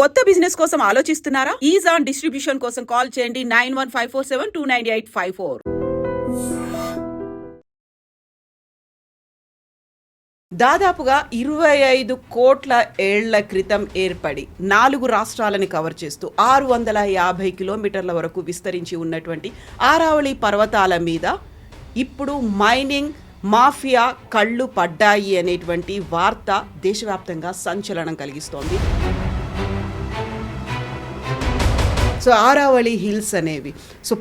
కొత్త బిజినెస్ కోసం ఆలోచిస్తున్నారా? ఈజాన్ డిస్ట్రిబ్యూషన్ కోసం కాల్ చేయండి 9154729854. దాదాపుగా 25 కోట్ల ఏళ్ల క్రితం ఏర్పడి 4 రాష్ట్రాలని కవర్ చేస్తూ 650 కిలోమీటర్ల వరకు విస్తరించి ఉన్నటువంటి ఆరావళి పర్వతాల మీద ఇప్పుడు మైనింగ్ మాఫియా కళ్ళు పడ్డాయి అనేటువంటి వార్త దేశవ్యాప్తంగా సంచలనం కలిగిస్తోంది. సో ఆరావళి హిల్స్ అనేవి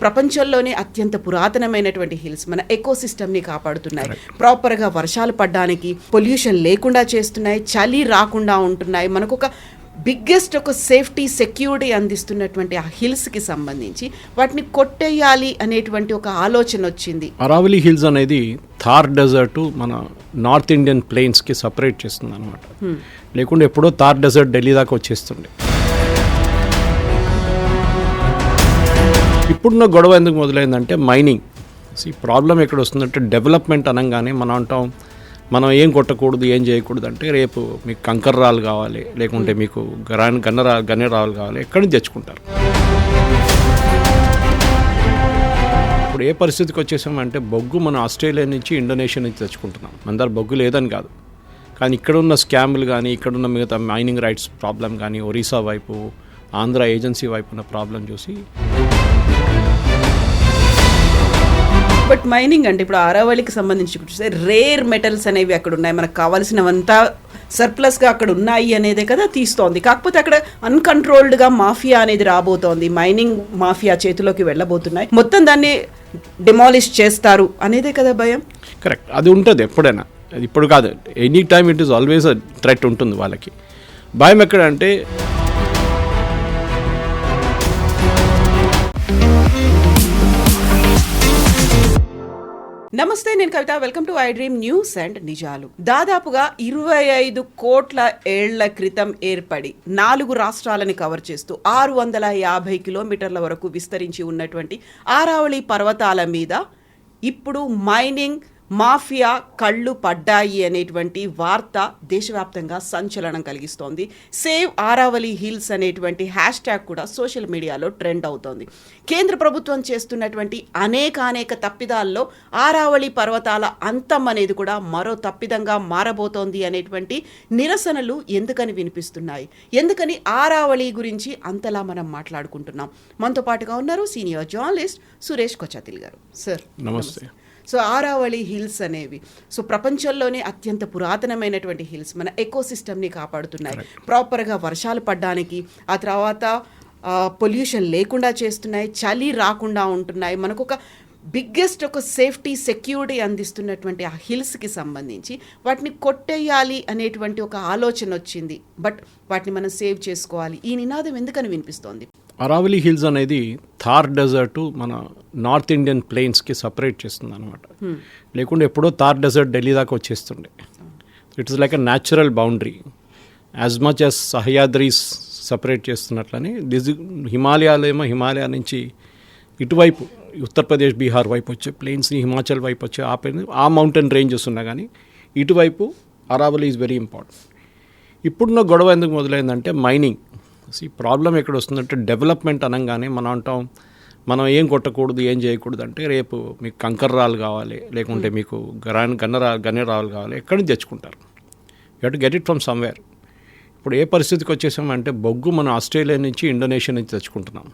ప్రపంచంలోనే అత్యంత పురాతనమైనటువంటి హిల్స్ మన ఎకోసిస్టమ్ని కాపాడుతున్నాయి. ప్రాపర్గా వర్షాలు పడడానికి, పొల్యూషన్ లేకుండా చేస్తున్నాయి, చలి రాకుండా ఉంటున్నాయి. మనకు ఒక బిగ్గెస్ట్ ఒక సేఫ్టీ సెక్యూరిటీ అందిస్తున్నటువంటి ఆ హిల్స్కి సంబంధించి వాటిని కొట్టేయాలి అనేటువంటి ఒక ఆలోచన వచ్చింది. అరావళి హిల్స్ అనేది థార్ డెజర్ట్ మన నార్త్ ఇండియన్ ప్లెయిన్స్కి సపరేట్ చేస్తుంది అనమాట. లేకుంటే ఎప్పుడో థార్ డెజర్ట్ ఢిల్లీ దాకా వచ్చేస్తుండే. ఇప్పుడున్న గొడవ ఎందుకు మొదలైందంటే మైనింగ్. ఈ ప్రాబ్లం ఎక్కడ వస్తుందంటే డెవలప్మెంట్ అనగానే మనం అంటాం మనం ఏం కొట్టకూడదు, ఏం చేయకూడదు అంటే రేపు మీకు కంకర్రాలు కావాలి, లేకుంటే మీకు గన్నేరాలు కావాలి, ఎక్కడి నుంచి తెచ్చుకుంటారు. ఇప్పుడు ఏ పరిస్థితికి వచ్చేసామంటే బొగ్గు మనం ఆస్ట్రేలియా నుంచి, ఇండోనేషియా నుంచి తెచ్చుకుంటున్నాం. మన దగ్గర బొగ్గు లేదని కాదు, కానీ ఇక్కడున్న స్కామ్లు కానీ, ఇక్కడున్న మిగతా మైనింగ్ రైట్స్ ప్రాబ్లం కానీ, ఒరిస్సా వైపు, ఆంధ్ర ఏజెన్సీ వైపు ఉన్న ప్రాబ్లం చూసి బట్ మైనింగ్ అంటే ఇప్పుడు ఆరావళికి సంబంధించి చూస్తే రేర్ మెటల్స్ అనేవి అక్కడ ఉన్నాయి, మనకు కావాల్సినవంతా సర్ప్లస్గా అక్కడ ఉన్నాయి అనేదే కదా తీస్తోంది. కాకపోతే అక్కడ అన్కంట్రోల్డ్గా మాఫియా అనేది రాబోతోంది, మైనింగ్ మాఫియా చేతిలోకి వెళ్ళబోతున్నాయి, మొత్తం దాన్ని డిమాలిష్ చేస్తారు అనేదే కదా భయం. కరెక్ట్, అది ఉంటుంది ఎప్పుడైనా, అది ఇప్పుడు కాదు, any time it is always a threat ఉంటుంది వాళ్ళకి. భయం ఎక్కడంటే నమస్తే, నేను Kavitha. Welcome to I Dream News and నిజాలు. దాదాపుగా 25 కోట్ల ఏళ్ల క్రితం ఏర్పడి 4 రాష్ట్రాలని కవర్ చేస్తూ 650 కిలోమీటర్ల వరకు విస్తరించి ఉన్నటువంటి ఆరావళి పర్వతాల మీద ఇప్పుడు మైనింగ్ మాఫియా కళ్ళు పడ్డాయి అనేటువంటి వార్త దేశవ్యాప్తంగా సంచలనం కలిగిస్తోంది. సేవ్ ఆరావళి హిల్స్ అనేటువంటి హ్యాష్ ట్యాగ్ కూడా సోషల్ మీడియాలో ట్రెండ్ అవుతోంది. కేంద్ర ప్రభుత్వం చేస్తున్నటువంటి అనేక తప్పిదాల్లో ఆరావళి పర్వతాల అంతం అనేది కూడా మరో తప్పిదంగా మారబోతోంది అనేటువంటి నిరసనలు ఎందుకని వినిపిస్తున్నాయి, ఎందుకని ఆరావళి గురించి అంతలా మనం మాట్లాడుకుంటున్నాం. మనతో పాటుగా ఉన్నారు సీనియర్ జర్నలిస్ట్ సురేష్ కొచతిల్ గారు. సార్ నమస్తే. సో ఆరావళి హిల్స్ అనేవి ప్రపంచంలోనే అత్యంత పురాతనమైనటువంటి హిల్స్ మన ఎకోసిస్టమ్ని కాపాడుతున్నాయి. ప్రాపర్గా వర్షాలు పడడానికి, ఆ తర్వాత పొల్యూషన్ లేకుండా చేస్తున్నాయి, చలి రాకుండా ఉంటున్నాయి. మనకు ఒక బిగ్గెస్ట్ ఒక సేఫ్టీ సెక్యూరిటీ అందిస్తున్నటువంటి ఆ హిల్స్కి సంబంధించి వాటిని కొట్టేయాలి అనేటువంటి ఒక ఆలోచన వచ్చింది. బట్ వాటిని మనం సేవ్ చేసుకోవాలి. ఈ నినాదం ఎందుకని వినిపిస్తోంది? అరావళి హిల్స్ అనేది థార్ డెజర్ట్ మన నార్త్ ఇండియన్ ప్లెయిన్స్కి సపరేట్ చేస్తుంది అనమాట. లేకుంటే ఎప్పుడో థార్ డెజర్ట్ ఢిల్లీ దాకా వచ్చేస్తుండే. It's like a natural boundary. As much as Sahyadris separate చేస్తున్నట్లని హిమాలయాలేమో హిమాలయ నుంచి ఇటువైపు ఉత్తరప్రదేశ్, బీహార్ వైపు వచ్చే ప్లెయిన్స్, హిమాచల్ వైపు వచ్చే ఆ మౌంటైన్ రేంజెస్ ఉన్నా కానీ ఇటువైపు అరావళి ఈజ్ వెరీ ఇంపార్టెంట్. ఇప్పుడున్న గొడవ ఎందుకు మొదలైందంటే మైనింగ్. ఈ ప్రాబ్లం ఎక్కడ వస్తుందంటే డెవలప్మెంట్ అనగానే మనం అంటాం మనం ఏం కొట్టకూడదు, ఏం చేయకూడదు అంటే రేపు మీకు కంకర్రాలు కావాలి, లేకుంటే మీకు గన్నేరాలు కావాలి, ఎక్కడి నుంచి తెచ్చుకుంటారు. You have to get it from somewhere. ఇప్పుడు ఏ పరిస్థితికి వచ్చేసామంటే బొగ్గు మనం ఆస్ట్రేలియా నుంచి, ఇండోనేషియా నుంచి తెచ్చుకుంటున్నాం.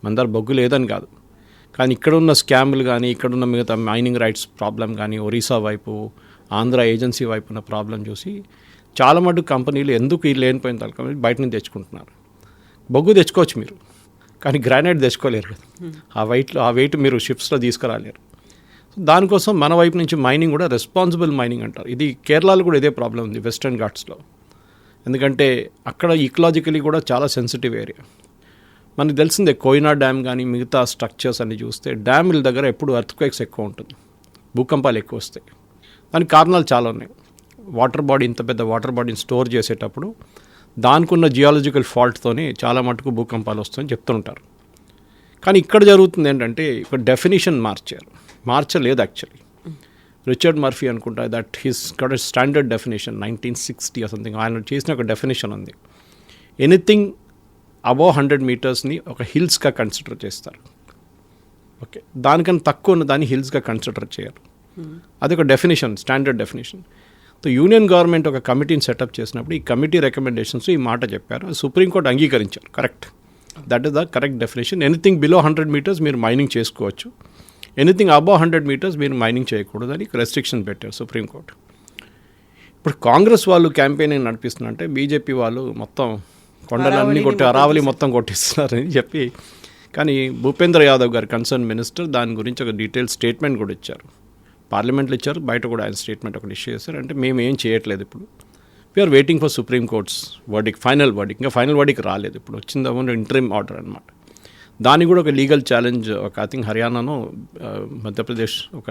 మన దగ్గర బొగ్గు లేదని కాదు, కానీ ఇక్కడున్న స్కామ్లు కానీ, ఇక్కడున్న మిగతా మైనింగ్ రైట్స్ ప్రాబ్లం కానీ, ఒరిస్సా వైపు, ఆంధ్ర ఏజెన్సీ వైపు ఉన్న ప్రాబ్లం చూసి చాలా మటుకు కంపెనీలు ఎందుకు ఈ లేనిపోయిన తలక బయట నుంచి తెచ్చుకుంటున్నారు. బొగ్గు తెచ్చుకోవచ్చు మీరు, కానీ గ్రానైట్ తెచ్చుకోలేరు కదా. ఆ వెయిట్ మీరు షిప్స్లో తీసుకురాలేరు. దానికోసం మన వైపు నుంచి మైనింగ్ కూడా రెస్పాన్సిబుల్ మైనింగ్ అంటారు. ఇది కేరళలో కూడా ఇదే ప్రాబ్లం ఉంది, వెస్టర్న్ ఘాట్స్లో. ఎందుకంటే అక్కడ ఈకలాజికలీ కూడా చాలా సెన్సిటివ్ ఏరియా. మనకు తెలిసిందే కోయినా డ్యామ్ కానీ మిగతా స్ట్రక్చర్స్ అన్ని చూస్తే డ్యాముల దగ్గర ఎప్పుడు ఎర్త్క్వేక్స్ ఎక్కువ ఉంటుంది, భూకంపాలు ఎక్కువ వస్తాయి. దానికి కారణాలు చాలా ఉన్నాయి. వాటర్ బాడీ, ఇంత పెద్ద వాటర్ బాడీని స్టోర్ చేసేటప్పుడు దానికి ఉన్న జియాలజికల్ ఫాల్ట్తోనే చాలా మటుకు భూకంపాలు వస్తాయని చెప్తుంటారు. కానీ ఇక్కడ జరుగుతుంది ఏంటంటే ఇక్కడ డెఫినేషన్ మార్చలేదు యాక్చువల్లీ. రిచర్డ్ మర్ఫీ అనుకుంటా, that his got standard definition 1960 something, ఆయన చేసిన ఒక డెఫినేషన్ ఉంది. ఎనీథింగ్ అబోవ్ 100 మీటర్స్ని ఒక హిల్స్గా కన్సిడర్ చేస్తారు. ఓకే, దానికన్నా తక్కువ ఉన్న దాన్ని హిల్స్గా కన్సిడర్ చేయరు. అదొక definition, standard definition. So union government ఒక కమిటీని సెటప్ చేసినప్పుడు ఈ కమిటీ రికమెండేషన్స్ ఈ మాట చెప్పారు. సుప్రీంకోర్టు అంగీకరించారు. Correct, that is the correct definition. Anything below 100 meters మీరు మైనింగ్ చేసుకోవచ్చు, ఎనీథింగ్ అబోవ్ 100 మీటర్స్ మీరు మైనింగ్ చేయకూడదని రెస్ట్రిక్షన్ పెట్టారు సుప్రీంకోర్టు. ఇప్పుడు కాంగ్రెస్ వాళ్ళు క్యాంపెయినింగ్ నడిపిస్తున్నారంటే బీజేపీ వాళ్ళు మొత్తం కొండలన్నీ అరావళి మొత్తం కొట్టిస్తున్నారని చెప్పి, కానీ భూపేంద్ర యాదవ్ గారు కన్సర్న్ మినిస్టర్ దాని గురించి ఒక డీటెయిల్ స్టేట్మెంట్ కూడా ఇచ్చారు. పార్లమెంట్లో ఇచ్చారు, బయట కూడా ఆయన స్టేట్మెంట్ ఒకటి ఇష్యూ చేశారు. అంటే మేము ఏం చేయట్లేదు, ఇప్పుడు we are waiting for Supreme Court's verdict, final verdict. ఇంకా ఫైనల్ వర్డిక్ రాలేదు, ఇప్పుడు వచ్చిందేమో ఇంటరిమ్ ఆర్డర్ అనమాట. దానికి కూడా ఒక లీగల్ ఛాలెంజ్ ఒక ఐ థింక్ హర్యానాను మధ్యప్రదేశ్ ఒక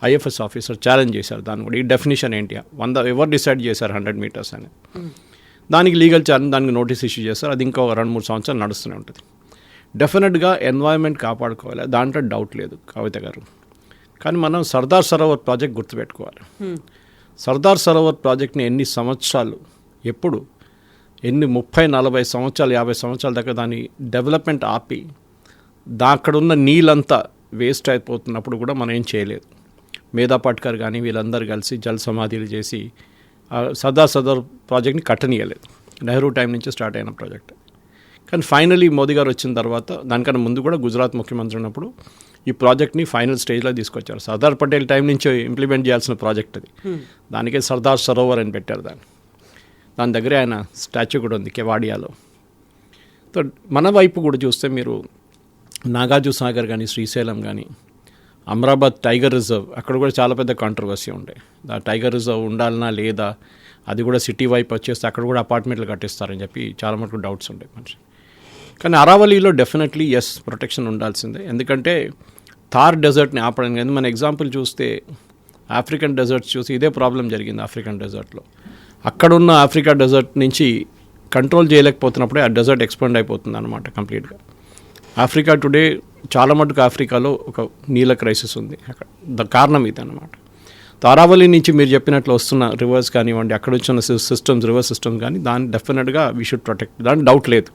ఐఎఫ్ఎస్ ఆఫీసర్ ఛాలెంజ్ చేశారు. దాన్ని కూడా ఈ డెఫినేషన్ ఏంటి 100 ఎవరు డిసైడ్ చేశారు 100 మీటర్స్ అని, దానికి లీగల్ ఛాలెంజ్, దానికి నోటీస్ ఇష్యూ చేస్తారు. అది ఇంకా 2-3 సంవత్సరాలు నడుస్తూనే ఉంటుంది. డెఫినెట్గా ఎన్వైరన్మెంట్ కాపాడుకోవాలి, దాంట్లో డౌట్ లేదు కవిత గారు. కానీ మనం సర్దార్ సరోవర్ ప్రాజెక్ట్ గుర్తుపెట్టుకోవాలి. సర్దార్ సరోవర్ ప్రాజెక్ట్ని ఎన్ని సంవత్సరాలు, ఎప్పుడు ఎన్ని 30-40 సంవత్సరాలు 50 సంవత్సరాల దాకా దాని డెవలప్మెంట్ ఆపి అక్కడున్న నీళ్ళంతా వేస్ట్ అయిపోతున్నప్పుడు కూడా మనం ఏం చేయలేదు. మేధా పాట్కర్ కానీ వీళ్ళందరూ కలిసి జల సమాధిలు చేసి సర్దార్ ప్రాజెక్ట్ని కట్టనీయలేదు. నెహ్రూ టైం నుంచి స్టార్ట్ అయిన ప్రాజెక్ట్. కానీ ఫైనలీ మోదీ గారు వచ్చిన తర్వాత, దానికన్నా ముందు కూడా గుజరాత్ ముఖ్యమంత్రి ఉన్నప్పుడు ఈ ప్రాజెక్ట్ని ఫైనల్ స్టేజ్లో తీసుకొచ్చారు. సర్దార్ పటేల్ టైం నుంచి ఇంప్లిమెంట్ చేయాల్సిన ప్రాజెక్ట్ అది. దానికే సర్దార్ సరోవర్ అని పెట్టారు దాని దగ్గరే ఆయన స్టాచ్యూ కూడా ఉంది కెవాడియాలో. సో మన వైపు కూడా చూస్తే మీరు నాగార్జున సాగర్ కానీ, శ్రీశైలం కానీ, అమరాబాద్ టైగర్ రిజర్వ్, అక్కడ కూడా చాలా పెద్ద కాంట్రవర్సీ ఉండే. ఆ టైగర్ రిజర్వ్ ఉండాలన్నా లేదా, అది కూడా సిటీ వైపు వచ్చేస్తే అక్కడ కూడా అపార్ట్మెంట్లు కట్టిస్తారని చెప్పి చాలా మటుకు డౌట్స్ ఉండే మనిషి. కానీ అరావళిలో డెఫినెట్లీ ఎస్, ప్రొటెక్షన్ ఉండాల్సిందే. ఎందుకంటే థార్ డెజర్ట్ని ఆపడం కానీ, మన ఎగ్జాంపుల్ చూస్తే ఆఫ్రికన్ డెజర్ట్స్ చూసి ఇదే ప్రాబ్లం జరిగింది ఆఫ్రికన్ డెజర్ట్లో. అక్కడున్న ఆఫ్రికా డెజర్ట్ నుంచి కంట్రోల్ చేయలేకపోతున్నప్పుడే ఆ డెజర్ట్ ఎక్స్పాండ్ అయిపోతుంది అనమాట కంప్లీట్గా. ఆఫ్రికా టుడే చాలా మటుకు ఆఫ్రికాలో ఒక నీళ్ళ క్రైసిస్ ఉంది. అక్కడ కారణం ఇది అనమాట. అరావళి నుంచి మీరు చెప్పినట్లు వస్తున్న రివర్స్ కానివ్వండి, అక్కడ వచ్చిన సిస్టమ్స్, రివర్స్ సిస్టమ్స్ కానీ, దాన్ని డెఫినెట్గా వీ షుడ్ ప్రొటెక్ట్, దాని డౌట్ లేదు.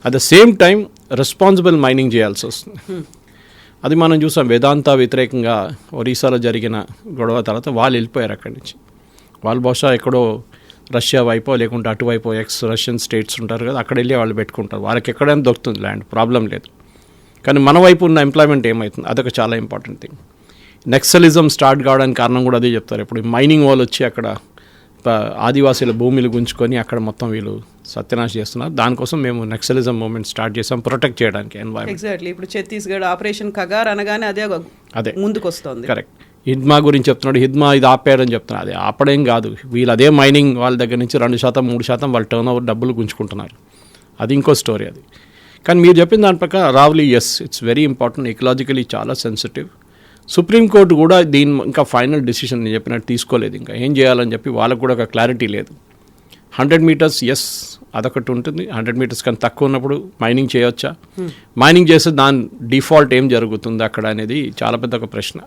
At the same time responsible mining చేయాల్సి వస్తుంది. అది మనం చూసాం వేదాంత వ్యతిరేకంగా ఒరిస్సాలో జరిగిన గొడవ తర్వాత వాళ్ళు వెళ్ళిపోయారు అక్కడి నుంచి. వాళ్ళు బహుశా ఎక్కడో రష్యా వైపో లేకుంటే అటువైపో రష్యన్ స్టేట్స్ ఉంటారు కదా, అక్కడ వెళ్ళి వాళ్ళు పెట్టుకుంటారు. వాళ్ళకి ఎక్కడైనా దొరుకుతుంది ల్యాండ్, ప్రాబ్లం లేదు. కానీ మన వైపు ఉన్న ఎంప్లాయ్మెంట్ ఏమవుతుంది, అదొక చాలా ఇంపార్టెంట్ థింగ్. నెక్సలిజం స్టార్ట్ కావడానికి కారణం కూడా అదే చెప్తారు. ఇప్పుడు మైనింగ్ వాళ్ళు వచ్చి అక్కడ ఆదివాసీల భూమిలు గుంజుకొని అక్కడ మొత్తం వీళ్ళు సత్యనాశ చేస్తున్నారు. దానికోసం మేము నెక్సలిజం మూవ్మెంట్ స్టార్ట్ చేసాం, ప్రొటెక్ట్ చేయడానికి ఎన్వైరన్మెంట్. ఎగ్జాక్ట్లీ, ఇప్పుడు ఛత్తీస్గఢ్ ఆపరేషన్ కగార్ అనగానే అదే ముందుకు వస్తుంది. కరెక్ట్. హిద్మా గురించి చెప్తున్నాడు, హిద్మా ఇది ఆపారని చెప్తున్నారు. అది ఆపడేం కాదు, వీళ్ళు అదే మైనింగ్ వాళ్ళ దగ్గర నుంచి 2%, 3% వాళ్ళ టర్న్ ఓవర్ డబ్బులు గుంజుకుంటున్నారు. అది ఇంకో స్టోరీ అది. కానీ మీరు చెప్పిన దాని ప్రకారం Aravalli yes, it's very important, ecologically చాలా సెన్సిటివ్. సుప్రీంకోర్టు కూడా దీని ఇంకా ఫైనల్ డెసిషన్ నేను చెప్పినట్టు తీసుకోలేదు. ఇంకా ఏం చేయాలని చెప్పి వాళ్ళకు కూడా ఒక క్లారిటీ లేదు. 100 మీటర్స్ ఎస్, అదొకటి ఉంటుంది. 100 మీటర్స్ కానీ తక్కువ ఉన్నప్పుడు మైనింగ్ చేయవచ్చా, మైనింగ్ చేస్తే దాని డిఫాల్ట్ ఏం జరుగుతుంది అక్కడ అనేది చాలా పెద్ద ఒక ప్రశ్న.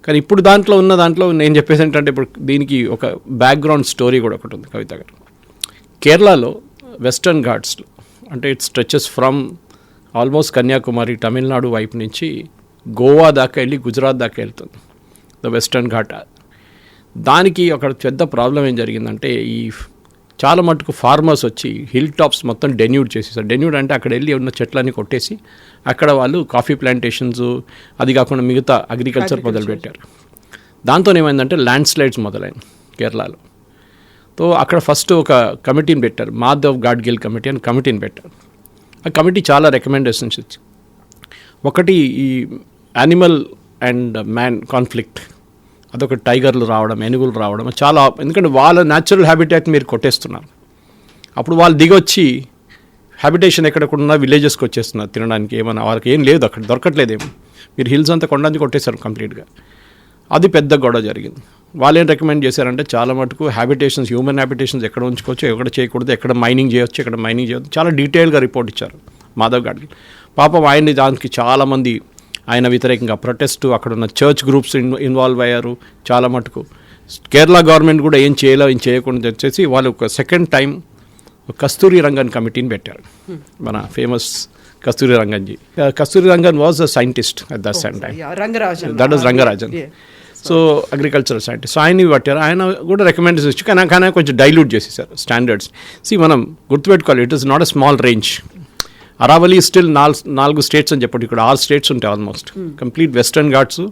కానీ ఇప్పుడు దాంట్లో నేను చెప్పేది ఏంటంటే, ఇప్పుడు దీనికి ఒక బ్యాక్గ్రౌండ్ స్టోరీ కూడా ఒకటి ఉంది కవిత గారు. కేరళలో వెస్టర్న్ ఘాట్స్లో, అంటే it stretches from almost Kanyakumari Tamil Nadu వైపు నుంచి గోవా దాకా వెళ్ళి గుజరాత్ దాకా వెళ్తుంది ద వెస్టర్న్ ఘాట్. దానికి ఒక పెద్ద ప్రాబ్లం ఏం జరిగిందంటే, ఈ చాలా మటుకు ఫార్మర్స్ వచ్చి హిల్ టాప్స్ మొత్తం డెన్యూడ్ చేసేసారు. డెన్యూడ్ అంటే అక్కడ వెళ్ళి ఉన్న చెట్లన్నీ కొట్టేసి అక్కడ వాళ్ళు కాఫీ ప్లాంటేషన్స్, అది కాకుండా మిగతా అగ్రికల్చర్ మొదలుపెట్టారు. దాంతో ఏమైందంటే ల్యాండ్ స్లైడ్స్ మొదలైంది కేరళలో. సో అక్కడ ఫస్ట్ ఒక కమిటీని పెట్టారు, మాధవ్ గాడ్గిల్ కమిటీ అని కమిటీని పెట్టారు. ఆ కమిటీ చాలా రికమెండేషన్స్ ఇచ్చి, ఒకటి ఈ యానిమల్ అండ్ మ్యాన్ కాన్ఫ్లిక్ట్, అదొక టైగర్లు రావడం, ఏనుగులు రావడం చాలా, ఎందుకంటే వాళ్ళ న్యాచురల్ హ్యాబిటేట్ మీరు కొట్టేస్తున్నారు. అప్పుడు వాళ్ళు దిగొచ్చి హ్యాబిటేషన్ ఎక్కడకుండా విలేజెస్కి వచ్చేస్తున్నారు తినడానికి. ఏమైనా వాళ్ళకి ఏం లేదు, అక్కడ దొరకట్లేదేమో. మీరు హిల్స్ అంతా కొండానికి కొట్టేశారు కంప్లీట్గా. అది పెద్ద గొడవ జరిగింది. వాళ్ళు ఏం రికమెండ్ చేశారంటే, చాలా మటుకు హ్యాబిటేషన్స్, హ్యూమన్ హ్యాబిటేషన్స్ ఎక్కడ ఉంచుకోవచ్చు, ఎక్కడ చేయకూడదు, ఎక్కడ మైనింగ్ చేయొచ్చు, ఎక్కడ మైనింగ్ చేయొచ్చు, చాలా డీటెయిల్గా రిపోర్ట్ ఇచ్చారు మాధవ్ గాడ్కి. పాపం ఆయన్ని దానికి చాలామంది ఆయన వ్యతిరేకంగా ప్రొటెస్ట్, అక్కడ ఉన్న చర్చ్ గ్రూప్స్ ఇన్వాల్వ్ అయ్యారు చాలా మటుకు. కేరళ గవర్నమెంట్ కూడా ఏం చేయకుండా వచ్చేసి వాళ్ళు ఒక సెకండ్ టైం ఒక కస్తూరి రంగన్ కమిటీని పెట్టారు, మన famous Kasturi రంగన్జీ. Kasturi Rangan was a scientist at that same time, that was Rangarajan. So agricultural scientist. So ఆయన్ని పట్టారు, ఆయన కూడా రికమెండేషన్ ఇచ్చి కానీ కొంచెం డైల్యూట్ చేసేసారు స్టాండర్డ్స్. మనం గుర్తుపెట్టుకోవాలి, it is not a small range. Aravalli still 4 states అని చెప్పండి, ఇక్కడ 6 స్టేట్స్ ఉంటాయి ఆల్మోస్ట్. కంప్లీట్ వెస్టర్న్ ఘాట్స్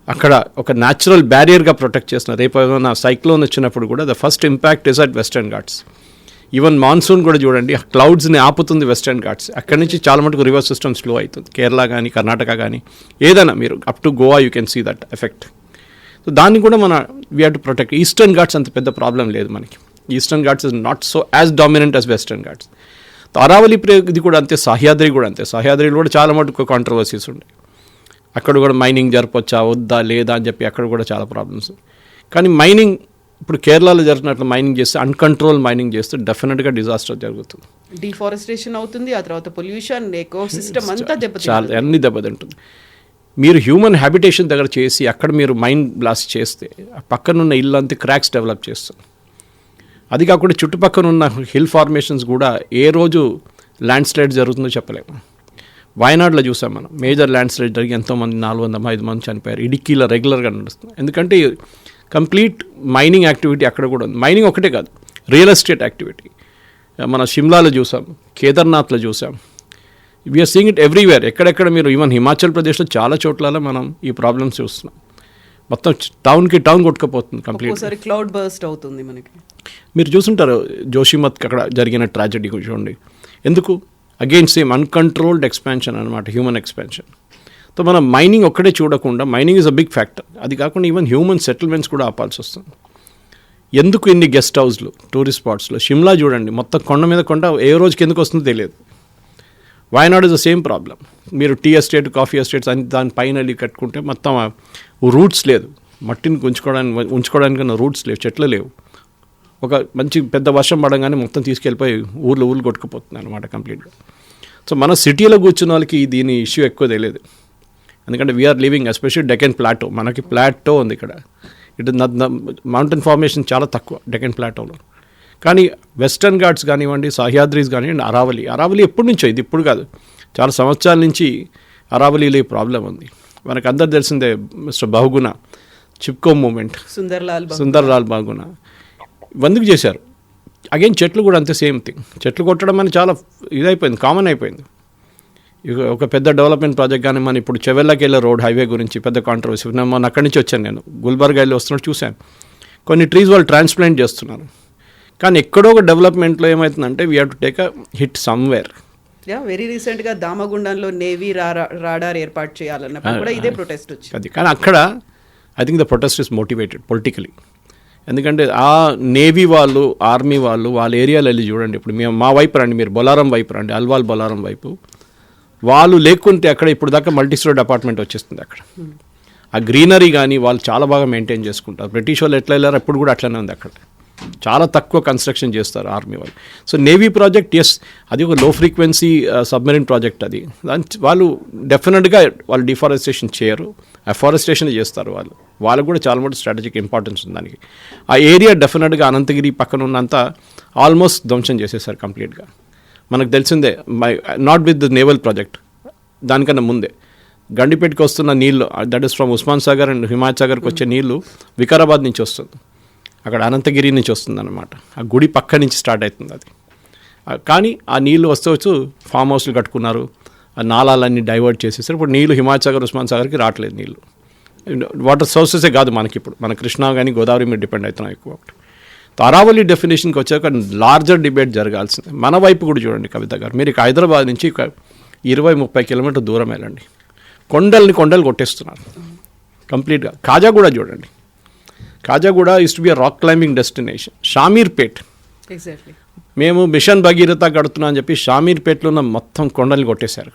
అక్కడ ఒక న్యాచురల్ బ్యారియర్గా ప్రొటెక్ట్ చేస్తున్నారు. రేపు ఏమైనా సైక్లోన్ వచ్చినప్పుడు కూడా the first impact is at western Ghats. Even monsoon కూడా చూడండి, క్లౌడ్స్ని ఆపుతుంది వెస్టర్న్ ఘాట్స్. అక్కడి నుంచి చాలా మటుకు రివర్ సిస్టమ్ స్లో అవుతుంది. కేరళ కానీ కర్ణాటక కానీ ఏదైనా మీరు up to Goa you can see that effect. So దాన్ని కూడా we have to protect. Eastern Ghats అంత పెద్ద ప్రాబ్లం లేదు మనకి. Eastern Ghats is not so as dominant as western Ghats. Aravalli ఇది కూడా అంతే, సహ్యాద్రి కూడా అంతే. సహ్యాద్రిలో కూడా చాలా మటుకు కాంట్రవర్సీస్ ఉన్నాయి. అక్కడ కూడా మైనింగ్ జరపొచ్చా వద్దా లేదా అని చెప్పి అక్కడ కూడా చాలా ప్రాబ్లమ్స్. కానీ మైనింగ్ ఇప్పుడు కేరళలో జరిగినట్లు మైనింగ్ చేస్తే, అన్కంట్రోల్ మైనింగ్ చేస్తే డెఫినెట్గా డిజాస్టర్ జరుగుతుంది. డిఫారెస్టేషన్ అవుతుంది, ఆ తర్వాత పొల్యూషన్, ఎకో సిస్టమ్ అంతా చాలా అన్ని దెబ్బతింటుంది. మీరు హ్యూమన్ హ్యాబిటేషన్ దగ్గర చేసి అక్కడ మీరు మైన్ బ్లాస్ట్ చేస్తే ఆ పక్కనున్న ఇల్లు అంతా క్రాక్స్ డెవలప్ చేస్తుంది. అది కాకుండా చుట్టుపక్కల ఉన్న హిల్ ఫార్మేషన్స్ కూడా ఏ రోజు ల్యాండ్ స్లైడ్ జరుగుతుందో చెప్పలేము. వయనాడులో చూసాం మనం, మేజర్ ల్యాండ్ స్లైడ్ జరిగి ఎంతోమంది 405 మంది చనిపోయారు. ఇడిక్కీలో రెగ్యులర్గా నడుస్తుంది. ఎందుకంటే కంప్లీట్ మైనింగ్ యాక్టివిటీ అక్కడ కూడా ఉంది. మైనింగ్ ఒకటే కాదు, రియల్ ఎస్టేట్ యాక్టివిటీ మన షిమ్లాలో చూసాం, కేదార్నాథ్లో చూసాం. We are seeing it everywhere. ఎక్కడెక్కడ మీరు ఈవెన్ హిమాచల్ ప్రదేశ్లో చాలా చోట్ల మనం ఈ ప్రాబ్లమ్స్ చూస్తున్నాం. మొత్తం టౌన్ కొట్టుకుపోతుంది కంప్లీట్. క్లౌడ్ బర్స్ట్ అవుతుంది మనకి. మీరు చూసుంటారు జోషిమత్ అక్కడ జరిగిన ట్రాజెడీ చూడండి. ఎందుకు? అగైన్ సేమ్ అన్కంట్రోల్డ్ ఎక్స్పాన్షన్ అనమాట, హ్యూమన్ ఎక్స్పాన్షన్. సో మనం మైనింగ్ ఒక్కడే చూడకుండా, mining is a big factor. అది కాకుండా ఈవెన్ హ్యూమన్ సెటిల్మెంట్స్ కూడా ఆపాల్సి వస్తుంది. ఎందుకు ఇన్ని గెస్ట్ హౌస్లు టూరిస్ట్ స్పాట్స్లో? షిమ్లా చూడండి, మొత్తం కొండ మీద కొండ, ఏ రోజుకి ఎందుకు వస్తుందో తెలియదు. Wayanad is the same problem. మీరు టీ ఎస్టేట్, కాఫీ ఎస్టేట్స్ అని దానిపైన కట్టుకుంటే మొత్తం రూట్స్ లేదు, మట్టిని ఉంచుకోవడానికి రూట్స్ లేవు, చెట్లు లేవు. ఒక మంచి పెద్ద వర్షం పడంగానే మొత్తం తీసుకెళ్ళిపోయి ఊర్లు కొట్టుకుపోతుంది అనమాట కంప్లీట్గా. సో మన సిటీలో కూర్చున్న వాళ్ళకి దీని ఇష్యూ ఎక్కువ తెలియదు. ఎందుకంటే we are living especially Deccan plateau. మనకి ప్లాటో ఉంది ఇక్కడ. ఇటు మౌంటైన్ ఫార్మేషన్ చాలా తక్కువ డెక్కన్ ప్లాటోలో. కానీ వెస్టర్న్ ఘాట్స్ కానివ్వండి, సహ్యాద్రీస్ కానివ్వండి, అరావలి ఎప్పటి నుంచో, ఇది ఇప్పుడు కాదు, చాలా సంవత్సరాల నుంచి అరావలిలో ఈ ప్రాబ్లం ఉంది. మనకు అందరు తెలిసిందే మిస్టర్ బహుగుణ చిప్కో మూమెంట్, సుందర్లాల్ బహుగుణ ఎందుకు చేశారు. అగైన్ చెట్లు కూడా అంతే సేమ్ థింగ్. చెట్లు కొట్టడం అని చాలా ఇదైపోయింది, కామన్ అయిపోయింది. ఒక పెద్ద డెవలప్మెంట్ ప్రాజెక్ట్ కానీ మన ఇప్పుడు చెవెల్లాకి వెళ్ళే రోడ్ హైవే గురించి పెద్ద కాంట్రవర్సీ. మొన్న అక్కడి నుంచి వచ్చాను నేను, గుల్బర్గా వెళ్ళి వస్తున్నట్టు చూశాను. కొన్ని ట్రీస్ వాళ్ళు ట్రాన్స్ప్లాంట్ చేస్తున్నారు. కానీ ఎక్కడో ఒక డెవలప్మెంట్లో ఏమవుతుందంటే we have to take a hit somewhere. Very రీసెంట్గా దామగుండంలో నేవీ రాడార్ ఏర్పాటు చేయాలన్నప్పుడు కూడా ఇదే ప్రొటెస్ట్ వచ్చింది. అది కానీ అక్కడ I think the protest is motivated politically. ఎందుకంటే ఆ నేవీ వాళ్ళు, ఆర్మీ వాళ్ళు వాళ్ళ ఏరియాలో వెళ్ళి చూడండి. ఇప్పుడు మేము మా వైపు రండి, మీరు బొలారం వైపు రండి, అల్వాల్ బొలారం వైపు. వాళ్ళు లేకుంటే అక్కడ ఇప్పుడు దాకా మల్టీ స్టోరీ అపార్ట్మెంట్ వచ్చేస్తుంది అక్కడ. ఆ గ్రీనరీ కానీ వాళ్ళు చాలా బాగా మెయింటైన్ చేసుకుంటారు. బ్రిటిష్ వాళ్ళు ఎట్లా వెళ్ళారు అప్పుడు కూడా అట్లనే ఉంది అక్కడ. చాలా తక్కువ కన్స్ట్రక్షన్ చేస్తారు ఆర్మీ వాళ్ళు. సో నేవీ ప్రాజెక్ట్ ఎస్, అది ఒక లో ఫ్రీక్వెన్సీ సబ్మెరీన్ ప్రాజెక్ట్. అది వాళ్ళు డెఫినెట్గా వాళ్ళు డిఫారెస్టేషన్ చేయరు, అఫారెస్టేషన్ చేస్తారు. వాళ్ళకు కూడా చాలా మటు స్ట్రాటజిక్ ఇంపార్టెన్స్ ఉంది దానికి. ఆ ఏరియా డెఫినెట్గా అనంతగిరి పక్కన ఉన్నంత ఆల్మోస్ట్ ధ్వంసం చేసేసారు కంప్లీట్గా. మనకు తెలిసిందే, not with the naval project, దానికన్నా ముందే గండిపేటకి వస్తున్న నీళ్ళు, that is from Osman Sagar and Himayat సాగర్కి వచ్చే నీళ్ళు వికారాబాద్ నుంచి వస్తుంది, అక్కడ అనంతగిరి నుంచి వస్తుంది అనమాట. ఆ గుడి పక్క నుంచి స్టార్ట్ అవుతుంది అది. కానీ ఆ నీళ్ళు వస్తూ ఫామ్ హౌస్లు కట్టుకున్నారు, ఆ నాళాలన్నీ డైవర్ట్ చేసేసారు. ఇప్పుడు నీళ్ళు హిమాయత్ సాగర్, ఉస్మాన్ సాగర్కి రావట్లేదు నీళ్ళు. వాటర్ సోర్సెసే కాదు మనకి, ఇప్పుడు మన కృష్ణా కానీ గోదావరి మీద డిపెండ్ అవుతున్నాం ఎక్కువ. అరావలి డెఫినేషన్కి వచ్చాక లార్జర్ డిబేట్ జరగాల్సింది. మన వైపు కూడా చూడండి కవిత గారు, మీరు హైదరాబాద్ నుంచి 20-30 కిలోమీటర్ దూరం వెళ్ళండి, కొండలు కొట్టేస్తున్నారు కంప్లీట్గా. కాజాగూడ చూడండి, Khajaguda use to be a rock climbing destination. Shamirpet, exactly మేము మిషన్ భగీరథ కడుతున్నాం అని చెప్పి షామీర్పేట్లో ఉన్న మొత్తం కొండలు కొట్టేశారు.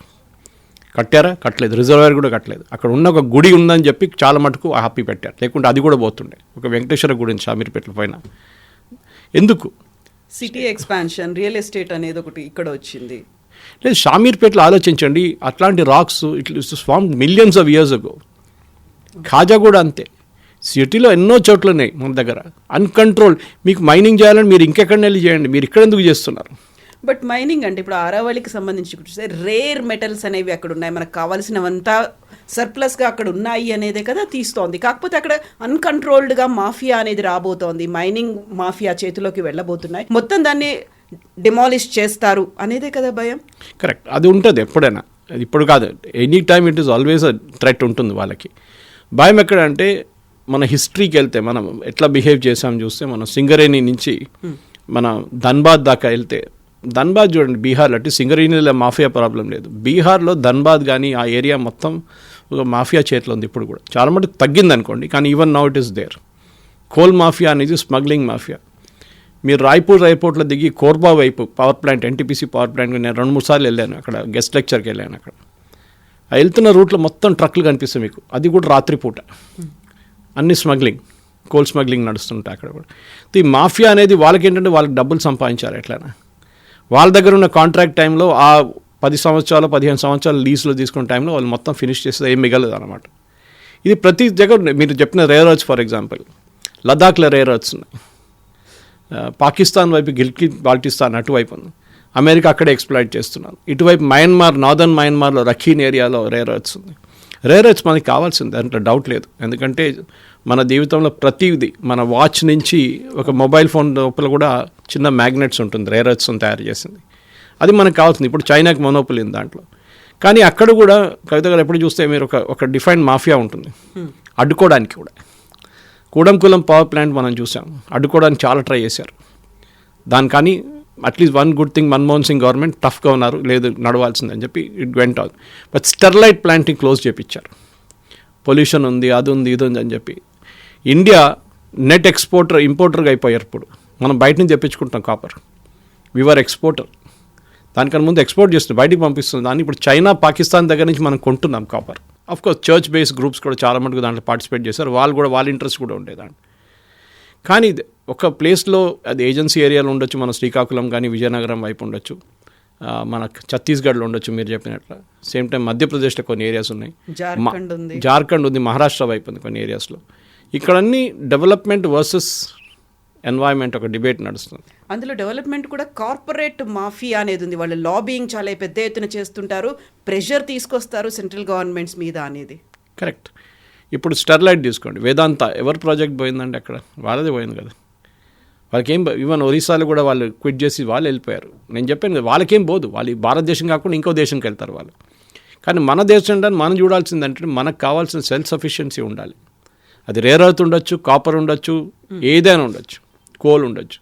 కట్టారా? కట్టలేదు. రిజర్వాయర్ కూడా కట్టలేదు. అక్కడ ఉన్న ఒక గుడి ఉందని చెప్పి చాలా మటుకు హ్యాపీ పెట్టారు, లేకుంటే అది కూడా పోతుండే. ఒక వెంకటేశ్వర గుడి ఉంది షామీర్పేటలో పైన. ఎందుకు? సిటీ ఎక్స్పాన్షన్, రియల్ ఎస్టేట్ అనేది ఒకటి ఇక్కడ వచ్చింది. లేదు, షామీర్పేటలో ఆలోచించండి, అట్లాంటి rocks it form millions of years ago. ఖాజా కూడా అంతే. సిటీలో ఎన్నో చోట్ల ఉన్నాయి మన దగ్గర అన్కంట్రోల్. మీకు మైనింగ్ చేయాలని మీరు ఇంకెక్కడ వెళ్ళి చేయండి, మీరు ఇక్కడ ఎందుకు చేస్తున్నారు? బట్ మైనింగ్ అంటే ఇప్పుడు అరవల్లికి సంబంధించి చూస్తే రేర్ మెటల్స్ అనేవి అక్కడ ఉన్నాయి, మనకు కావాల్సినవంతా సర్ప్లస్గా అక్కడ ఉన్నాయి అనేదే కదా తీస్తోంది. కాకపోతే అక్కడ అన్కంట్రోల్డ్గా మాఫియా అనేది రాబోతోంది, మైనింగ్ మాఫియా చేతిలోకి వెళ్ళబోతున్నాయి, మొత్తం దాన్ని డిమాలిష్ చేస్తారు అనేదే కదా భయం. కరెక్ట్, అది ఉంటుంది ఎప్పుడైనా, అది ఇప్పుడు కాదు, any time it is always a threat ఉంటుంది వాళ్ళకి. భయం ఎక్కడ అంటే మన హిస్టరీకి వెళ్తే మనం ఎట్లా బిహేవ్ చేసాం చూస్తే, మనం సింగరేణి నుంచి మన ధన్బాద్ దాకా వెళ్తే, ధన్బాద్ చూడండి బీహార్లో, అంటే సింగరేణిలో మాఫియా ప్రాబ్లం లేదు, బీహార్లో ధన్బాద్ కానీ ఆ ఏరియా మొత్తం ఒక మాఫియా చేతిలో ఉంది. ఇప్పుడు కూడా చాలా మటుకు తగ్గింది అనుకోండి, కానీ even now it is there. Coal mafia అనేది స్మగ్లింగ్ మాఫియా. మీరు రాయ్పూర్ ఎయిర్పోర్ట్లో దిగి కోర్బా వైపు power plant, NTPC power plant నేను 2-3 సార్లు వెళ్ళాను, అక్కడ గెస్ట్ లెక్చర్కి వెళ్ళాను. అక్కడ ఆ వెళ్తున్న రూట్లో మొత్తం ట్రక్లు కనిపిస్తాయి మీకు, అది కూడా రాత్రిపూట, అన్ని స్మగ్లింగ్, కోల్ స్మగ్లింగ్ నడుస్తుంటాయి అక్కడ కూడా. ఈ మాఫియా అనేది వాళ్ళకి ఏంటంటే వాళ్ళకి డబ్బులు సంపాదించారు ఎట్లయినా. వాళ్ళ దగ్గర ఉన్న కాంట్రాక్ట్ టైంలో ఆ 10 సంవత్సరాలు 15 సంవత్సరాలు లీజ్లో తీసుకున్న టైంలో వాళ్ళు మొత్తం ఫినిష్ చేస్తే ఏం మిగలదు అనమాట. ఇది ప్రతి దగ్గర మీరు చెప్పిన రేర్ ఎర్త్స్, ఫర్ ఎగ్జాంపుల్ లదాఖ్లో రేర్ ఎర్త్స్ ఉన్నాయి, పాకిస్తాన్ వైపు గిల్గిట్ బాల్టిస్తాన్ అటువైపు ఉంది, అమెరికా అక్కడే ఎక్స్ప్లాయిట్ చేస్తున్నారు. ఇటువైపు మయన్మార్, నార్దర్న్ మయన్మార్లో రఖీన్ ఏరియాలో రేర్ ఎర్త్స్ ఉంది. రేర్ ఎర్త్స్ మనకి కావాల్సింది, దాంట్లో డౌట్ లేదు. ఎందుకంటే మన జీవితంలో ప్రతిదీ, మన వాచ్ నుంచి ఒక మొబైల్ ఫోన్ లోపల కూడా చిన్న మ్యాగ్నెట్స్ ఉంటుంది, రేర్ ఎర్త్స్ తయారు చేసింది, అది మనకు కావాల్సింది. ఇప్పుడు చైనాకి మొనోపలి ఉంది దాంట్లో, కానీ అక్కడ కూడా కవిత గారు ఎప్పుడు చూస్తే మీరు ఒక డిఫైన్డ్ మాఫియా ఉంటుంది అడ్డుకోవడానికి కూడా. కూడంకులం పవర్ ప్లాంట్ మనం చూసాం, అడ్డుకోవడానికి చాలా ట్రై చేశారు దాని, కానీ at least one good thing Manmohan Singh government టఫ్గా ఉన్నారు, లేదు నడవాల్సిందని చెప్పి it went on. But Sterlite ప్లాంట్ని క్లోజ్ చేయించారు, పొల్యూషన్ ఉంది, అది ఉంది, ఇది ఉంది అని చెప్పి. ఇండియా నెట్ ఎక్స్పోర్టర్ ఇంపోర్టర్గా అయిపోయారు. ఇప్పుడు మనం బయట నుంచి తెప్పించుకుంటాం కాపర్, వివర్ ఎక్స్పోర్టర్. దానికన్నా ముందు ఎక్స్పోర్ట్ చేస్తుంది, బయటికి పంపిస్తుంది దాన్ని. ఇప్పుడు చైనా, పాకిస్తాన్ దగ్గర నుంచి మనం కొంటున్నాం copper. Of course church based groups కూడా చాలా మటుకు దాంట్లో పార్టిసిపేట్ చేశారు, వాళ్ళు కూడా వాళ్ళ ఇంట్రెస్ట్ కూడా ఉండేదాన్ని. కానీ ఒక ప్లేస్లో అది ఏజెన్సీ ఏరియాలో ఉండొచ్చు, మన శ్రీకాకుళం కానీ విజయనగరం వైపు ఉండొచ్చు, మన ఛత్తీస్గఢ్లో ఉండొచ్చు మీరు చెప్పినట్ల. సేమ్ టైం మధ్యప్రదేశ్లో కొన్ని ఏరియాస్ ఉన్నాయి, జార్ఖండ్ ఉంది, మహారాష్ట్ర వైపు ఉంది కొన్ని ఏరియాస్లో. ఇక్కడన్నీ డెవలప్మెంట్ వర్సెస్ ఎన్వైర్న్మెంట్ ఒక డిబేట్ నడుస్తుంది. అందులో డెవలప్మెంట్ కూడా కార్పొరేట్ మాఫియా అనేది ఉంది, వాళ్ళు లాబింగ్ చాలా పెద్ద ఎత్తున చేస్తుంటారు, ప్రెషర్ తీసుకొస్తారు సెంట్రల్ గవర్నమెంట్స్ మీద అనేది. కరెక్ట్. ఇప్పుడు స్టెర్లైట్ తీసుకోండి, వేదాంత ఎవరు ప్రాజెక్ట్ పోయిందంటే అక్కడ వాళ్ళదే పోయింది కదా. వాళ్ళకేం, ఈవెన్ ఒరిస్సాలో కూడా వాళ్ళు క్విట్ చేసి వాళ్ళు వెళ్ళిపోయారు. నేను చెప్పాను కదా, వాళ్ళకేం పోదు, వాళ్ళు భారతదేశం కాకుండా ఇంకో దేశంకి వెళ్తారు వాళ్ళు. కానీ మన దేశం అంటే మనం చూడాల్సిందంటే మనకు కావాల్సిన సెల్ఫ్ సఫిషియన్సీ ఉండాలి. అది రేర్ ఎర్త్ ఉండొచ్చు, కాపర్ ఉండొచ్చు, ఏదైనా ఉండొచ్చు, కోల్ ఉండొచ్చు.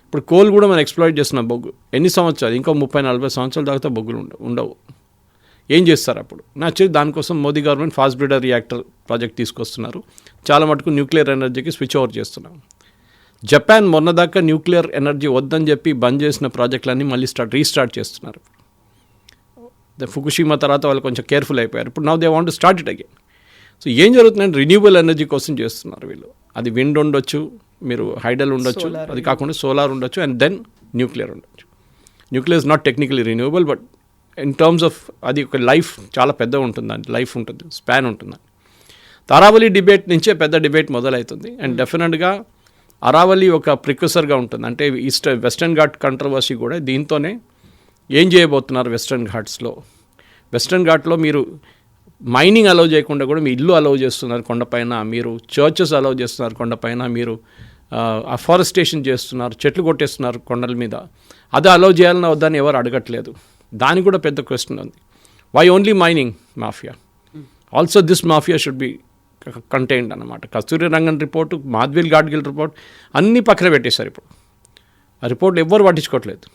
ఇప్పుడు కోల్ కూడా మనం ఎక్స్ప్లాయిట్ చేస్తున్న బొగ్గు ఎన్ని సంవత్సరాలు, ఇంకో 30-40 సంవత్సరాల దాకా బొగ్గులు ఉండవు. ఏం చేస్తారు అప్పుడు? యాక్చువల్లీ దానికోసం Modi government fast breeder reactor project తీసుకొస్తున్నారు, చాలా మటుకు న్యూక్లియర్ ఎనర్జీకి స్విచ్ ఓవర్ చేస్తున్నాం. జపాన్ మొన్నదాకా న్యూక్లియర్ ఎనర్జీ వద్దని చెప్పి బంద్ చేసిన ప్రాజెక్టులన్నీ మళ్ళీ రీస్టార్ట్ చేస్తున్నారు. ఫుకుషిమా తర్వాత వాళ్ళు కొంచెం కేర్ఫుల్ అయిపోయారు, ఇప్పుడు now they want to start it again. So ఏం జరుగుతుందంటే రిన్యూవబుల్ ఎనర్జీ కోసం చేస్తున్నారు వీళ్ళు. అది విండ్ ఉండొచ్చు, మీరు హైడల్ ఉండొచ్చు, అది కాకుండా సోలార్ ఉండొచ్చు, అండ్ దెన్ న్యూక్లియర్ ఉండొచ్చు. Nuclear is not technically renewable, but in terms of అది ఒక లైఫ్ చాలా పెద్ద ఉంటుంది, అంటే లైఫ్ ఉంటుంది, స్పాన్ ఉంటుంది. అరావళి డిబేట్ నుంచే పెద్ద డిబేట్ మొదలవుతుంది. అండ్ డెఫినెట్గా అరావళి ఒక ప్రిక్యూసర్గా ఉంటుంది, అంటే వెస్టర్న్ ఘాట్ కంట్రవర్సీ కూడా దీంతోనే. ఏం చేయబోతున్నారు వెస్టర్న్ ఘాట్స్లో? వెస్టర్న్ ఘాట్లో మీరు మైనింగ్ అలౌ చేయకుండా కూడా మీ ఇల్లు అలౌ చేస్తున్నారు కొండపైన, మీరు చర్చెస్ అలౌ చేస్తున్నారు కొండపైన, మీరు అఫారెస్టేషన్ చేస్తున్నారు, చెట్లు కొట్టేస్తున్నారు కొండల మీద. అది అలౌ చేయాలన్నా వద్దని ఎవరు అడగట్లేదు. దానికి కూడా పెద్ద క్వశ్చన్ ఉంది. Why only mining mafia? Also this mafia should be contained అన్నమాట. కస్తూరి రంగన్ రిపోర్టు, మాధవిల్ గాడ్గిల్ రిపోర్ట్ అన్నీ పక్కన పెట్టేశారు. ఇప్పుడు ఆ రిపోర్ట్లు ఎవ్వరు పట్టించుకోవట్లేదు.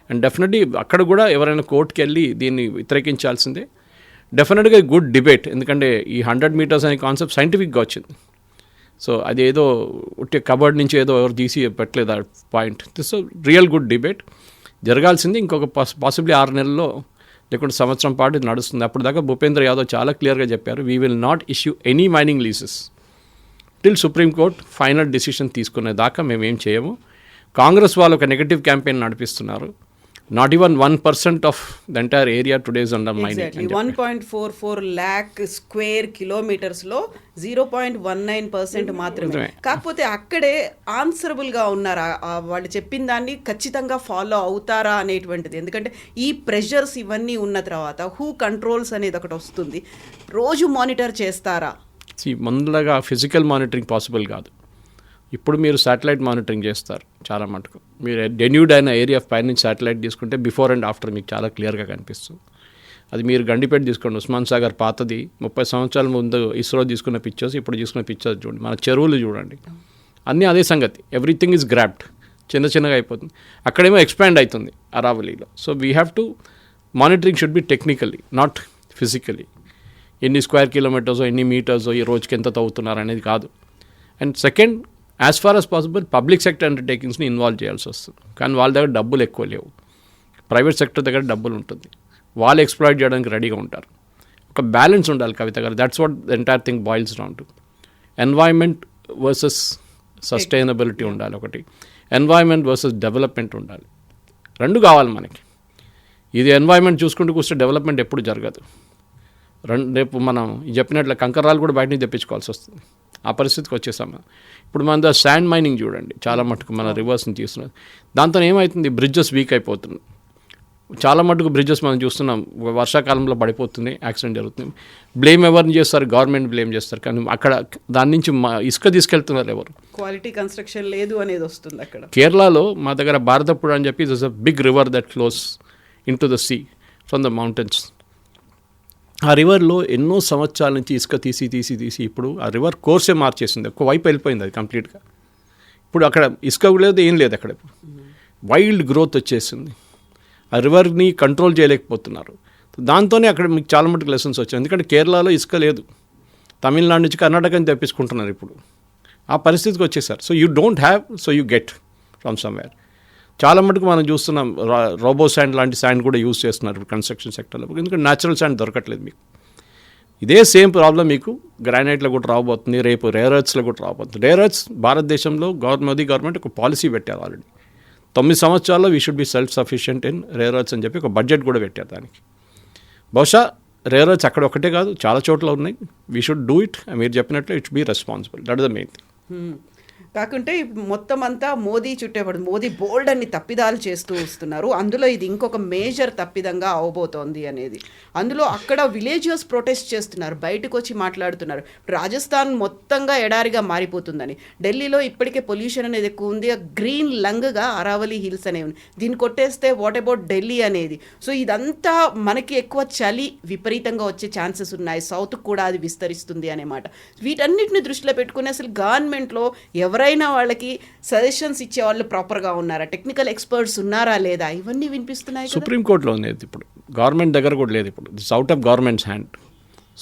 అండ్ డెఫినెట్లీ అక్కడ కూడా ఎవరైనా కోర్టుకి వెళ్ళి దీన్ని వ్యతిరేకించాల్సిందే. డెఫినెట్గా గుడ్ డిబేట్, ఎందుకంటే ఈ 100 మీటర్స్ అనే కాన్సెప్ట్ సైంటిఫిక్గా వచ్చింది. సో అది ఏదో ఉట్టి కబర్డ్ నుంచి ఏదో ఎవరు తీసి పెట్టలేదు ఆ point. This real good debate జరగాల్సింది. ఇంకొక పాసిబ్లీ 6 నెలల్లో లేకుంటే సంవత్సరం పాటు ఇది నడుస్తుంది. అప్పుడు దాకా భూపేంద్ర యాదవ్ చాలా క్లియర్గా చెప్పారు, we will not issue any mining leases till supreme court final decision తీసుకునే దాకా మేమేం చేయము. కాంగ్రెస్ వాళ్ళు ఒక నెగటివ్ క్యాంపెయిన్ నడిపిస్తున్నారు. Not even 1% of the entire area today is under exactly mining. 1.44 lakh square కిలోమీటర్స్లో 0.19% మాత్రమే. కాకపోతే అక్కడే ఆన్సరబుల్గా ఉన్నారా, వాళ్ళు చెప్పిన దాన్ని ఖచ్చితంగా ఫాలో అవుతారా అనేటువంటిది. ఎందుకంటే ఈ ప్రెషర్స్ ఇవన్నీ ఉన్న తర్వాత హూ కంట్రోల్స్ అనేది ఒకటి వస్తుంది. రోజు మానిటర్ చేస్తారా? ముందులాగా ఫిజికల్ మానిటరింగ్ పాసిబుల్ కాదు. ఇప్పుడు మీరు శాటిలైట్ మానిటరింగ్ చేస్తారు చాలా మటుకు. మీరు డెన్యూడ్ అయిన ఏరియా పై నుంచి శాటిలైట్ తీసుకుంటే బిఫోర్ అండ్ ఆఫ్టర్ మీకు చాలా క్లియర్గా కనిపిస్తుంది. అది మీరు గండిపేట తీసుకోండి, ఉస్మాన్ సాగర్ పాతది 30 సంవత్సరాల ముందు ఇస్రో తీసుకున్న పిక్చర్స్, ఇప్పుడు తీసుకున్న పిక్చర్స్ చూడండి, మన చెరువులు చూడండి, అన్నీ అదే సంగతి. ఎవ్రీథింగ్ ఈజ్ గ్రాబ్డ్, చిన్నగా అయిపోతుంది. అక్కడేమో ఎక్స్పాండ్ అవుతుంది అరావలీలో. So we have to monitoring should be technically, not physically. ఎన్ని స్క్వేర్ కిలోమీటర్సో ఎన్ని మీటర్సో ఈ రోజుకి ఎంత తవ్వుతున్నారు అనేది కాదు. And second, as far as possible public sector అండర్టేకింగ్స్ని ఇన్వాల్వ్ చేయాల్సి వస్తుంది. కానీ వాళ్ళ దగ్గర డబ్బులు ఎక్కువ లేవు. ప్రైవేట్ సెక్టర్ దగ్గర డబ్బులు ఉంటుంది, వాళ్ళు ఎక్స్ప్లాయిట్ చేయడానికి రెడీగా ఉంటారు. ఒక బ్యాలెన్స్ ఉండాలి కవిత గారు. That's what the entire thing boils down to. Environment versus sustainability ఉండాలి ఒకటి, ఎన్వైర్న్మెంట్ వర్సెస్ డెవలప్మెంట్ ఉండాలి. రెండు కావాలి మనకి. ఇది ఎన్వైర్న్మెంట్ చూసుకుంటూ కూర్చో డెవలప్మెంట్ ఎప్పుడు జరగదు. రేపు మనం చెప్పినట్లు కంకరాలు కూడా బయట నుంచి తెప్పించుకోవాల్సి వస్తుంది. ఆ పరిస్థితికి వచ్చేసాం. ఇప్పుడు మన శాండ్ మైనింగ్ చూడండి, చాలా మటుకు మన రివర్స్ని తీస్తున్నారు. దాంతో ఏమవుతుంది, బ్రిడ్జెస్ వీక్ అయిపోతుంది. చాలా మటుకు బ్రిడ్జెస్ మనం చూస్తున్నాం వర్షాకాలంలో పడిపోతుంది, యాక్సిడెంట్ జరుగుతుంది. బ్లేమ్ ఎవరిని చేస్తారు, గవర్నమెంట్ బ్లేమ్ చేస్తారు. కానీ అక్కడ దాని నుంచి ఇసుక తీసుకెళ్తున్నారు ఎవరు? క్వాలిటీ కన్స్ట్రక్షన్ లేదు అనేది వస్తుంది అక్కడ. కేరళలో మా దగ్గర భారతపుర అని చెప్పి it's a big river that flows into the sea from the mountains. ఆ రివర్లో ఎన్నో సంవత్సరాల నుంచి ఇసుక తీసి ఇప్పుడు ఆ రివర్ కోర్సే మార్చేసింది. ఒకవైపు వెళ్ళిపోయింది అది కంప్లీట్గా. ఇప్పుడు అక్కడ ఇసుక లేదు, ఏం లేదు అక్కడ. వైల్డ్ గ్రోత్ వచ్చేసింది. ఆ రివర్ని కంట్రోల్ చేయలేకపోతున్నారు. దాంతోనే అక్కడ మీకు చాలా మటుకు లెసన్స్ వచ్చాయి. ఎందుకంటే కేరళలో ఇసుక లేదు, తమిళనాడు నుంచి కర్ణాటకని తెప్పించుకుంటున్నారు ఇప్పుడు. ఆ పరిస్థితికి వచ్చేసారు. So you don't have, so you get from somewhere. చాలా మటుకు మనం చూస్తున్నాం రోబో శాండ్ లాంటి శాండ్ కూడా యూజ్ చేస్తున్నారు ఇప్పుడు కన్స్ట్రక్షన్ సెక్టర్లో. ఎందుకంటే న్యాచురల్ శాండ్ దొరకట్లేదు మీకు. ఇదే సేమ్ ప్రాబ్లం మీకు గ్రానైట్లో కూడా రాబోతుంది, రేపు రేర్ ఎర్త్స్లో కూడా రాబోతుంది. రేర్ ఎర్త్స్ భారతదేశంలో మోదీ గవర్నమెంట్ ఒక పాలసీ పెట్టారు ఆల్రెడీ. 9 సంవత్సరాల్లో we should be self sufficient in rare earths అని చెప్పి ఒక బడ్జెట్ కూడా పెట్టారు దానికి. బహుశా రేర్ ఎర్త్స్ అక్కడ ఒకటే కాదు, చాలా చోట్ల ఉన్నాయి. We should do it. మీరు చెప్పినట్లు it's be responsible. That is the main thing. కాకుంటే మొత్తం అంతా మోదీ చుట్టేపడు. మోదీ బోల్డ్ అన్ని తప్పిదాలు చేస్తూ వస్తున్నారు. అందులో ఇది ఇంకొక మేజర్ తప్పిదంగా అవబోతోంది అనేది. అందులో అక్కడ విలేజర్స్ ప్రొటెస్ట్ చేస్తున్నారు, బయటకు వచ్చి మాట్లాడుతున్నారు. రాజస్థాన్ మొత్తంగా ఎడారిగా మారిపోతుందని. ఢిల్లీలో ఇప్పటికే పొల్యూషన్ అనేది ఎక్కువ ఉంది. గ్రీన్ లంగ్గా అరావలి హిల్స్ అనేవి ఉంది. దీన్ని కొట్టేస్తే వాట్ అబౌట్ ఢిల్లీ అనేది. సో ఇదంతా మనకి ఎక్కువ చలి విపరీతంగా వచ్చే ఛాన్సెస్ ఉన్నాయి. సౌత్కి కూడా అది విస్తరిస్తుంది అనేమాట. వీటన్నిటిని దృష్టిలో పెట్టుకుని అసలు గవర్నమెంట్లో ఎవరైనా వాళ్ళకి సజెషన్స్ ఇచ్చే వాళ్ళు ప్రాపర్గా ఉన్నారా, టెక్నికల్ ఎక్స్పర్ట్స్ ఉన్నారా లేదా, ఇవన్నీ వినిపిస్తున్నాయి. సుప్రీంకోర్టులో ఉంది ఇప్పుడు, గవర్నమెంట్ దగ్గర కూడా లేదు. ఇప్పుడు this out of governments hand.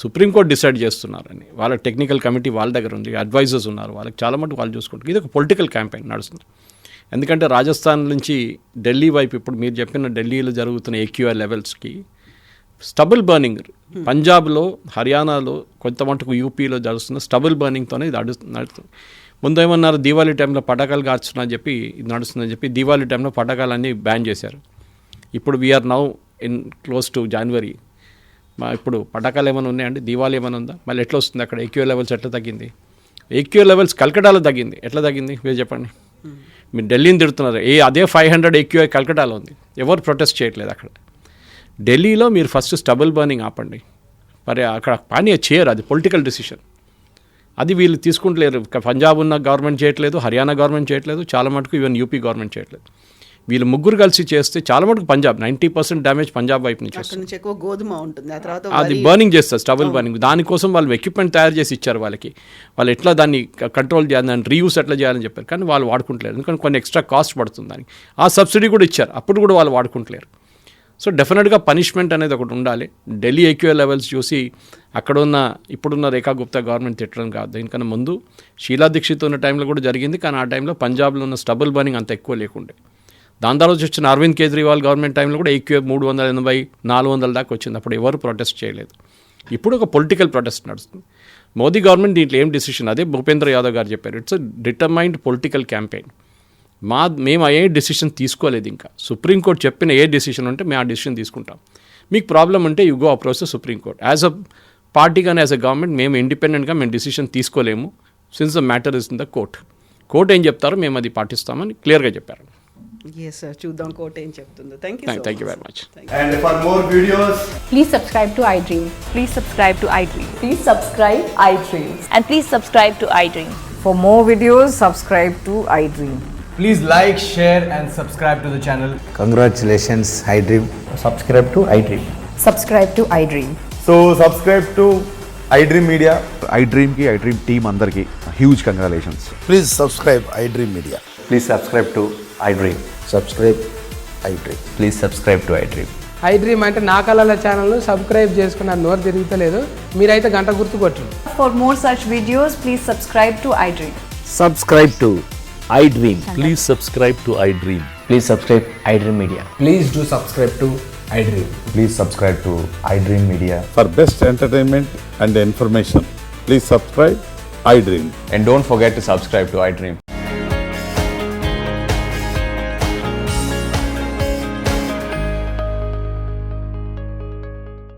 Supreme court decide చేస్తున్నారని, వాళ్ళ టెక్నికల్ కమిటీ వాళ్ళ దగ్గర ఉంది, అడ్వైజర్స్ ఉన్నారు, వాళ్ళకి చాలా మటుకు వాళ్ళు చూసుకుంటారు. ఇది ఒక పొలిటికల్ క్యాంపెయిన్ నడుస్తుంది. ఎందుకంటే రాజస్థాన్ నుంచి ఢిల్లీ వైపు ఇప్పుడు మీరు చెప్పిన ఢిల్లీలో జరుగుతున్న AQI లెవెల్స్కి స్టబుల్ బర్నింగ్, పంజాబ్లో, హర్యానాలో, కొంత మటుకు యూపీలో జరుగుతున్న స్టబుల్ బర్నింగ్తోనే ఇది నడుస్తుంది. ముందు ఏమన్నారు, దీవాళీ టైంలో పటాకాలు కాల్చున్నారని చెప్పి ఇది నడుస్తుందని చెప్పి దీవాళీ టైంలో పటాకాలన్నీ బ్యాన్ చేశారు. ఇప్పుడు we are now in close to January. ఇప్పుడు పటాకాలు ఏమైనా ఉన్నాయండి, దీవాళీ ఏమైనా ఉందా? మళ్ళీ ఎట్లా వస్తుంది అక్కడ? AQI లెవెల్స్ ఎట్లా తగ్గింది? AQI లెవెల్స్ కల్కటాలో తగ్గింది. ఎట్లా తగ్గింది మీరు చెప్పండి. మీరు ఢిల్లీని తిడుతున్నారు, అదే 500 AQI కల్కటాలో ఉంది. ఎవరు ప్రొటెస్ట్ చేయట్లేదు అక్కడ. ఢిల్లీలో మీరు ఫస్ట్ స్టబుల్ బర్నింగ్ ఆపండి. మరి అక్కడ పని చేయరు, అది పొలిటికల్ డెసిషన్. అది వీళ్ళు తీసుకుంటలేరు. పంజాబ్ ఉన్న గవర్నమెంట్ చేయట్లేదు, హర్యానా గవర్నమెంట్ చేయట్లేదు, చాలా మటుకు ఈవెన్ యూపీ గవర్నమెంట్ చేయట్లేదు. వీళ్ళు ముగ్గురు కలిసి చేస్తే చాలా మటుకు పంజాబ్ 90% డ్యామేజ్ పంజాబ్ వైపు నుంచి వస్తుంది. ఎక్కువ గోధుమ ఉంటుంది, ఆ తర్వాత అది బర్నింగ్ చేస్తారు, స్టబుల్ బర్నింగ్. దానికోసం వాళ్ళు ఎక్విప్మెంట్ తయారు చేసి ఇచ్చారు వాళ్ళకి. వాళ్ళు ఎట్లా దాన్ని కంట్రోల్ చేయాలి, దాన్ని రీయూస్ ఎట్లా చేయాలని చెప్పారు. కానీ వాళ్ళు వాడుకుంటలేరు, ఎందుకంటే కొన్ని ఎక్స్ట్రా కాస్ట్ పడుతుంది దానికి. ఆ సబ్సిడీ కూడా ఇచ్చారు, అప్పుడు కూడా వాళ్ళు వాడుకుంటలేరు. సో డెఫినెట్గా పనిష్మెంట్ అనేది ఒకటి ఉండాలి. ఢిల్లీ AQI లెవెల్స్ చూసి అక్కడున్న ఇప్పుడున్న రేఖా గుప్తా గవర్నమెంట్ తిట్టడం కాదు. దీనికన్నా ముందు షీలా దీక్షిత్ ఉన్న టైంలో కూడా జరిగింది. కానీ ఆ టైంలో పంజాబ్లో ఉన్న స్టబుల్ బర్నింగ్ అంత ఎక్కువ లేకుండే. దాని తర్వాత వచ్చిన అరవింద్ కేజ్రీవాల్ గవర్నమెంట్ టైంలో కూడా AQI 380, 400 దాకా వచ్చింది. అప్పుడు ఎవరు ప్రొటెస్ట్ చేయలేదు. ఇప్పుడు ఒక పొలిటికల్ ప్రొటెస్ట్ నడుస్తుంది. మోదీ గవర్నమెంట్ దీంట్లో ఏం డిసిషన్, అదే భూపేంద్ర యాదవ్ గారు చెప్పారు, it's a determined political campaign. మేము ఏ డెసిషన్ తీసుకోలేదు ఇంకా. సుప్రీంకోర్టు చెప్పిన ఏ డెసిషన్ ఉంటే మేము ఆ డెసిషన్ తీసుకుంటాం. మీకు ప్రాబ్లం ఉంటే you go approach the supreme court. As a party కానీ యాజ్ అ గవర్నమెంట్ మేము ఇండిపెండెంట్గా మేము డెసిషన్ తీసుకోలేము. Since the matter is in the court. Court ఏం చెప్తారో మేము అది పాటిస్తామని క్లియర్గా చెప్పారు. ఎస్ సార్, చూద్దాం కోర్టు ఏం చెప్తుందో. Thank thank you very much. And for more videos, Please subscribe to iDream. Please subscribe to iDream. Please subscribe iDream. And please subscribe to iDream. For more videos, subscribe to iDream. please like, share and subscribe to the channel. Congratulations, iDream. Subscribe to iDream. Subscribe to iDream. So subscribe to iDream Media. iDream ki iDream team అందరికి huge congratulations. Please subscribe iDream Media. Please subscribe to iDream. Subscribe iDream. Please subscribe to iDream. iDream అంటే నా కళల channel subscribe చేసుకున్న నోరు తిరుగుతలేదు, మీరైతే గంట గుర్తు కొట్టండి. For more such videos, please subscribe to iDream. Subscribe to iDream. Please subscribe to iDream. Please subscribe iDream Media. Please do subscribe to iDream. Please subscribe to iDream Media. For best entertainment and information, please subscribe iDream. And don't forget to subscribe to iDream.